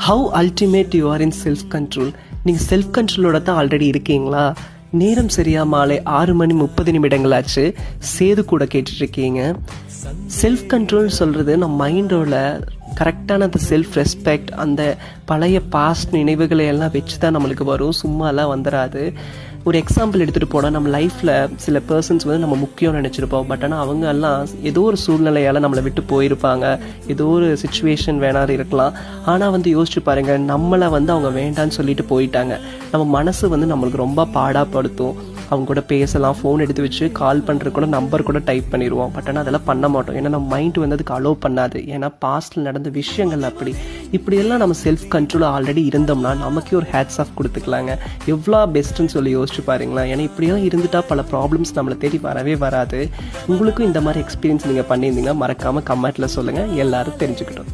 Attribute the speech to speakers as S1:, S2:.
S1: How ultimate you are in self control. நீங்கள் self கண்ட்ரோலோட தான் already இருக்கீங்களா? நேரம் சரியா மாலை 6:30 சேது கூட கேட்டுட்ருக்கீங்க. செல்ஃப் கண்ட்ரோல் சொல்கிறது நம்ம மைண்டோட கரெக்டான அந்த செல்ஃப் ரெஸ்பெக்ட், அந்த பழைய பாஸ்ட் நினைவுகளை எல்லாம் வச்சு தான் நம்மளுக்கு வரும், சும்மாலாம் வந்துடாது. ஒரு எக்ஸாம்பிள் எடுத்துகிட்டு போனால், நம்ம லைஃப்பில் சில பர்சன்ஸ் வந்து நம்ம முக்கியம்னு நினச்சிருப்போம். பட் ஆனால் அவங்க எல்லாம் ஏதோ ஒரு சூழ்நிலையால் நம்மளை விட்டு போயிருப்பாங்க, ஏதோ ஒரு சுச்சுவேஷன் வேணாலும் இருக்கலாம். ஆனால் வந்து யோசிச்சு பாருங்கள், நம்மளை வந்து அவங்க வேண்டான்னு சொல்லிட்டு போயிட்டாங்க. நம்ம மனசு வந்து நம்மளுக்கு ரொம்ப பாடாப்படுத்தும். அவங்க கூட பேசலாம், ஃபோன் எடுத்து வச்சு கால் பண்ணுறது கூட நம்பர் கூட டைப் பண்ணிடுவோம். பட் ஆனால் அதெல்லாம் பண்ண மாட்டோம், ஏன்னா நம்ம மைண்ட் வந்து அதுக்கு அலோவ் பண்ணாது. ஏன்னா பாஸ்டில் நடந்த விஷயங்கள் இப்படியெல்லாம் நம்ம செல்ஃப் கண்ட்ரோலாக ஆல்ரெடி இருந்தோம்னா நமக்கே ஒரு ஹேட்ஸ் ஆஃப் கொடுத்துக்கலாங்க. எவ்வளோ பெஸ்ட்டுன்னு சொல்லி யோசிச்சு பாருங்களேன். ஏன்னா இப்படியெல்லாம் இருந்துட்டால் பல ப்ராப்ளம்ஸ் நம்மளை தேடி வரவே வராது. உங்களுக்கும் இந்த மாதிரி எக்ஸ்பீரியன்ஸ் நீங்கள் பண்ணியிருந்தீங்கன்னா மறக்காமல் கமெண்ட்டில் சொல்லுங்கள், எல்லோரும் தெரிஞ்சுக்கிட்டோம்.